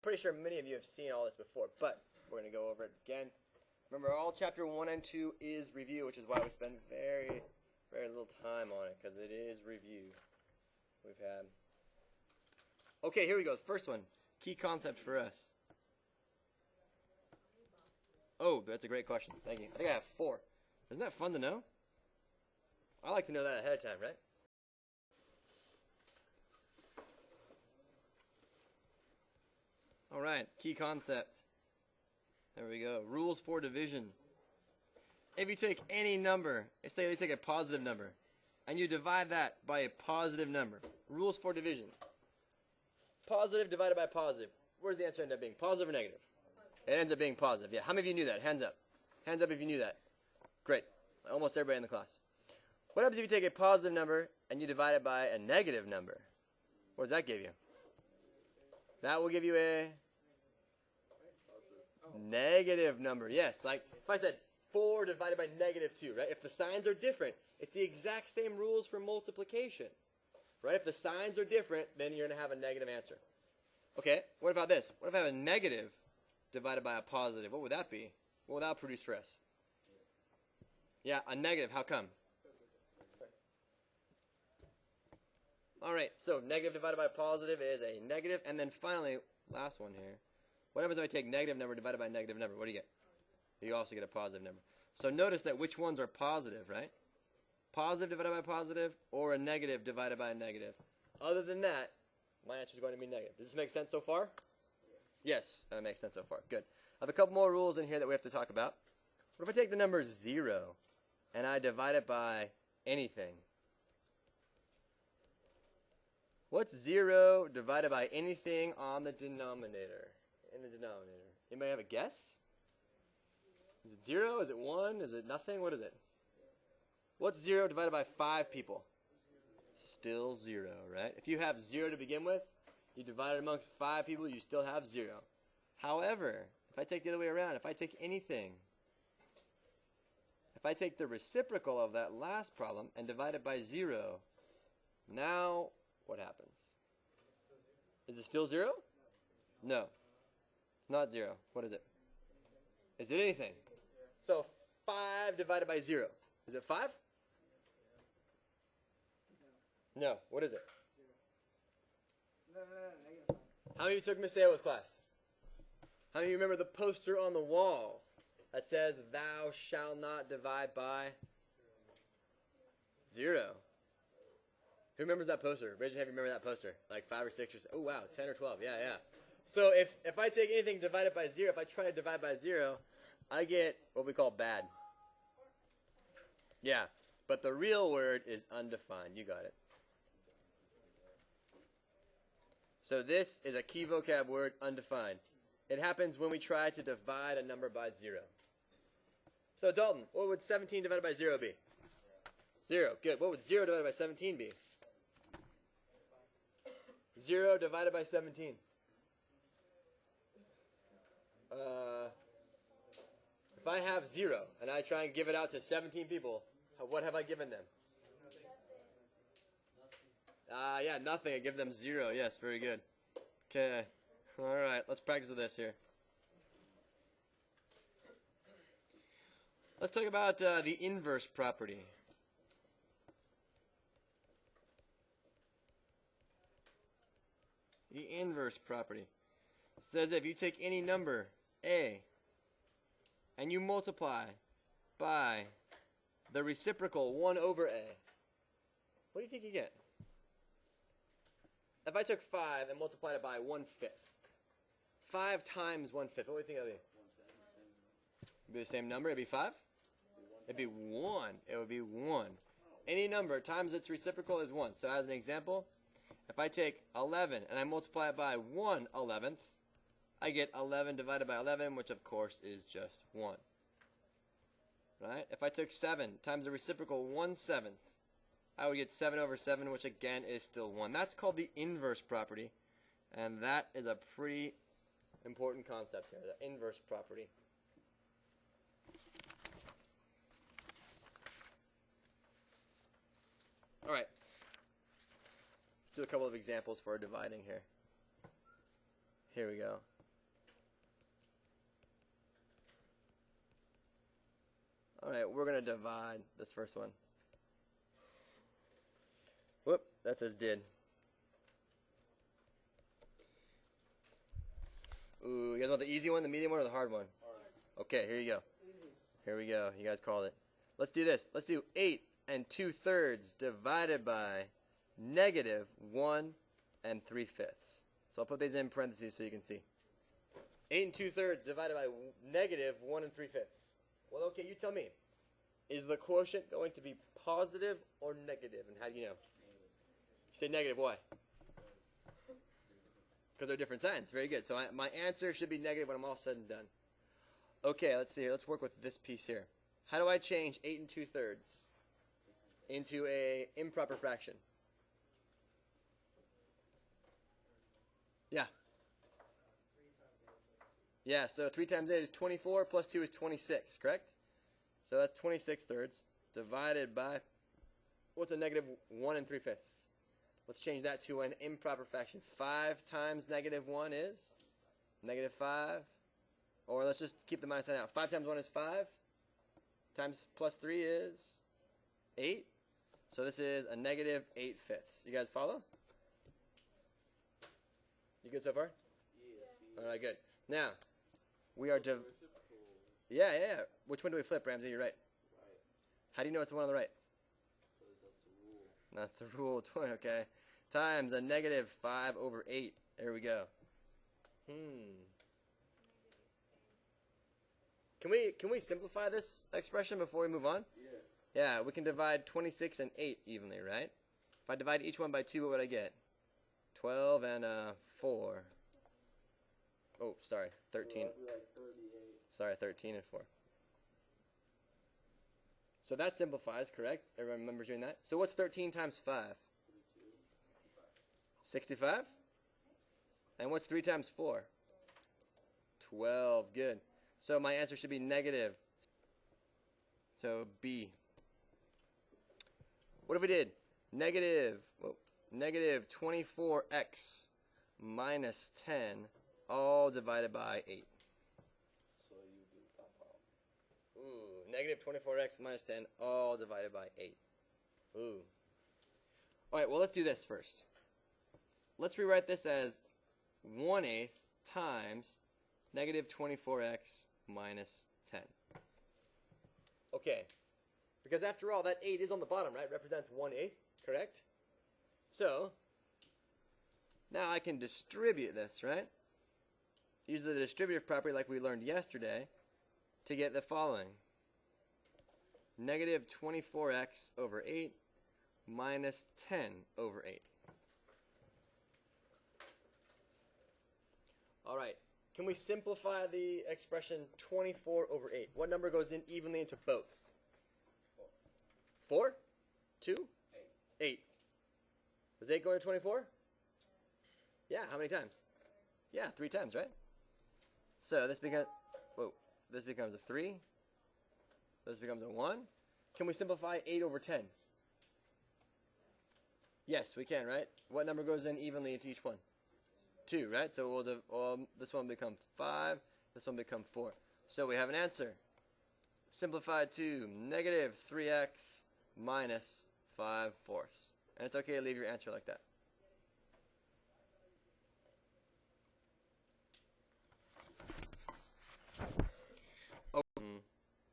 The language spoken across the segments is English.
pretty sure many of you have seen all this before, but we're going to go over it again. Remember, all chapter 1 and 2 is review, which is why we spend very, very little time on it, because it is review. We've had. Okay, here we go. The first one, key concept for us. Oh, that's a great question. Thank you. I think I have 4. Isn't that fun to know? I like to know that ahead of time, right? All right, key concept. There we go. Rules for division. If you take any number, say you take a positive number, and you divide that by a positive number. Rules for division. Positive divided by positive. Where's the answer end up being? Positive or negative? It ends up being positive. Yeah. How many of you knew that? Hands up. Hands up if you knew that. Great. Almost everybody in the class. What happens if you take a positive number and you divide it by a negative number? What does that give you? That will give you a negative number. Yes. Like if I said 4 divided by negative 2, right? If the signs are different, it's the exact same rules for multiplication. Right? If the signs are different, then you're going to have a negative answer. Okay, what about this? What if I have a negative divided by a positive? What would that be? What would that produce for us? Yeah, a negative. How come? All right, so negative divided by positive is a negative. And then finally, last one here. What happens if I take negative number divided by negative number? What do you get? You also get a positive number. So notice that which ones are positive, right? Positive divided by positive or a negative divided by a negative. Other than that, my answer is going to be negative. Does this make sense so far? Yes, that makes sense so far. Good. I have a couple more rules in here that we have to talk about. What if I take the number 0 and I divide it by anything? What's 0 divided by anything on the denominator? In the denominator. Anybody have a guess? Is it 0? Is it 1? Is it nothing? What is it? What's 0 divided by 5 people? Still 0, right? If you have 0 to begin with, you divide it amongst 5 people, you still have 0. However, if I take the other way around, if I take anything, if I take the reciprocal of that last problem and divide it by 0, now what happens? Is it still 0? No. Not 0. What is it? Is it anything? So 5 divided by 0. Is it 5? No. What is it? How many of you took Miss Ao's class? How many of you remember the poster on the wall that says, "Thou shalt not divide by 0"? Who remembers that poster? Raise your hand if you remember that poster. Like 5 or 6 or 7. Oh, wow. 10 or 12. Yeah, yeah. So if I take anything divided by 0, if I try to divide by 0, I get what we call bad. Yeah, but the real word is undefined. You got it. So this is a key vocab word, undefined. It happens when we try to divide a number by 0. So Dalton, what would 17 divided by 0 be? 0. Good. What would 0 divided by 17 be? 0 divided by 17. If I have 0 and I try and give it out to 17 people, what have I given them? Yeah, nothing. I give them 0. Yes, very good. Okay. All right, let's practice with this here. Let's talk about the inverse property. The inverse property. It says if you take any number, A, and you multiply by the reciprocal 1 over A, what do you think you get? If I took 5 and multiplied it by 1/5, 5 times 1/5, what do you think that would be? It'd be the same number? It'd be 5? It'd be 1. It would be 1. Any number times its reciprocal is 1. So as an example, if I take 11 and I multiply it by 1/11, I get 11 divided by 11, which of course is just 1. Right? If I took 7 times the reciprocal 1/7, I would get 7 over 7, which again is still 1. That's called the inverse property, and that is a pretty important concept here, the inverse property. All right. Do a couple of examples for dividing here. Here we go. All right, we're going to divide this first one. Whoop, that says did. Ooh, you guys want the easy one, the medium one, or the hard one? Okay, here you go. Here we go. You guys called it. Let's do this. Let's do 8 2/3 divided by negative 1 3/5. So I'll put these in parentheses so you can see. 8 2/3 divided by negative 1 3/5. Well, okay, you tell me. Is the quotient going to be positive or negative? And how do you know? You say negative, why? Because they're different signs. Very good. So my answer should be negative when I'm all said and done. Okay, let's see here. Let's work with this piece here. How do I change 8 2/3 into a improper fraction? Yeah. Yeah, so 3 times 8 is 24, plus 2 is 26, correct? So that's 26/3 divided by, what's a negative 1 3/5? Let's change that to an improper fraction. 5 times negative 1 is negative 5. Or let's just keep the minus sign out. 5 times 1 is 5. Times plus 3 is 8. So this is a negative 8/5. You guys follow? You good so far? Yes. All right, good. Now, we are yeah. Which one do we flip, Ramsey? You're right. How do you know it's the one on the right? That's the rule. Okay. Times a negative 5/8. There we go. Can we simplify this expression before we move on? Yeah, we can divide 26 and 8 evenly, right? If I divide each one by 2, what would I get? 12 and 4. Oh, sorry, 13. Sorry, 13 and 4. So that simplifies, correct? Everyone remembers doing that? So what's 13 times 5? 65? And what's 3 times 4? 12. Good. So my answer should be negative. So B. What if we did negative 24x minus 10 all divided by 8? So you do top out. Ooh, negative 24x minus 10 all divided by 8. Ooh. All right, well, let's do this first. Let's rewrite this as 1/8 times negative 24x minus 10. Okay, because after all, that 8 is on the bottom, right? Represents 1/8, correct? So, now I can distribute this, right? Use the distributive property like we learned yesterday to get the following. Negative 24x over 8 minus 10 over 8. All right. Can we simplify the expression 24 over 8? What number goes in evenly into both? 4? 2? 8. Does 8 go into 24? Yeah, how many times? Yeah, 3 times, right? So this becomes a 3. This becomes a 1. Can we simplify 8 over 10? Yes, we can, right? What number goes in evenly into each one? 2, right? So this one become 5, this one become 4. So we have an answer. Simplified to negative 3x minus 5/4. And it's okay to leave your answer like that.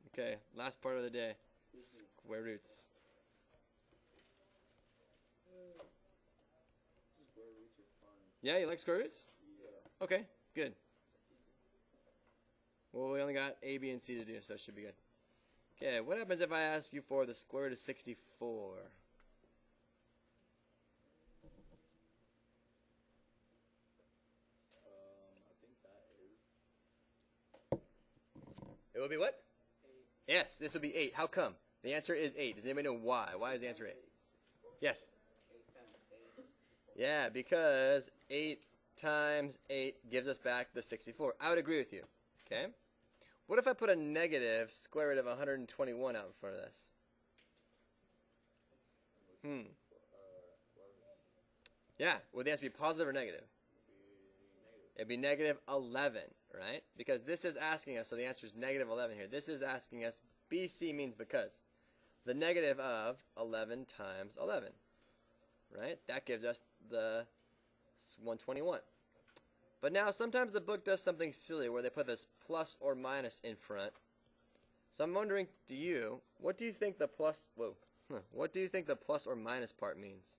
Okay, last part of the day. Square roots. Square roots are fun. Yeah, you like square roots? Yeah. Okay, good. Well, we only got A, B, and C to do, so it should be good. Okay, what happens if I ask you for the square root of 64? I think that is. It would be what? 8. Yes, this would be 8. How come? The answer is 8. Does anybody know why? Why is the answer 8? Yes. 8 times 8. Yeah, because 8 times 8 gives us back the 64. I would agree with you. Okay? What if I put a negative square root of 121 out in front of this? Yeah, would the answer be positive or negative? It'd be negative 11, right? Because this is asking us, so the answer is negative 11 here. This is asking us BC means because. The negative of 11 times 11. Right? That gives us the 121. But now sometimes the book does something silly where they put this plus or minus in front. So I'm wondering to you, what do you think the plus or minus part means?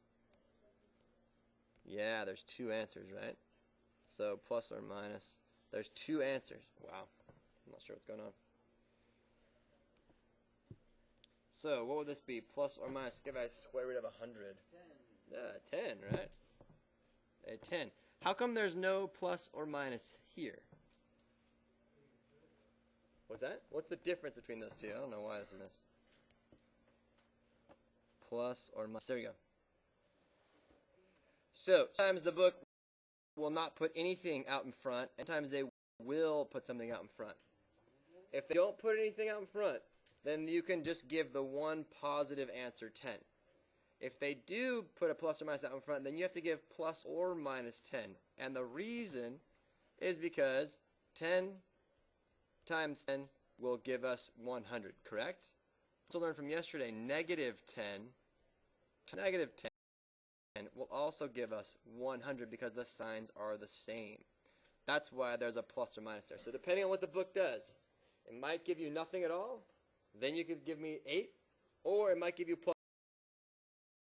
Yeah, there's two answers, right? So plus or minus. There's two answers. Wow. I'm not sure what's going on. So what would this be? Plus or minus? Give us square root of 100. 10, right? 10. How come there's no plus or minus here? What's that? What's the difference between those two? I don't know why this is this. Plus or minus. There we go. So, sometimes the book will not put anything out in front, and sometimes they will put something out in front. If they don't put anything out in front, then you can just give the one positive answer, 10. If they do put a plus or minus out in front, then you have to give plus or minus 10. And the reason is because 10 times 10 will give us 100, correct? So learned from yesterday, negative 10 will also give us 100 because the signs are the same. That's why there's a plus or minus there. So depending on what the book does, it might give you nothing at all. Then you could give me 8, or it might give you plus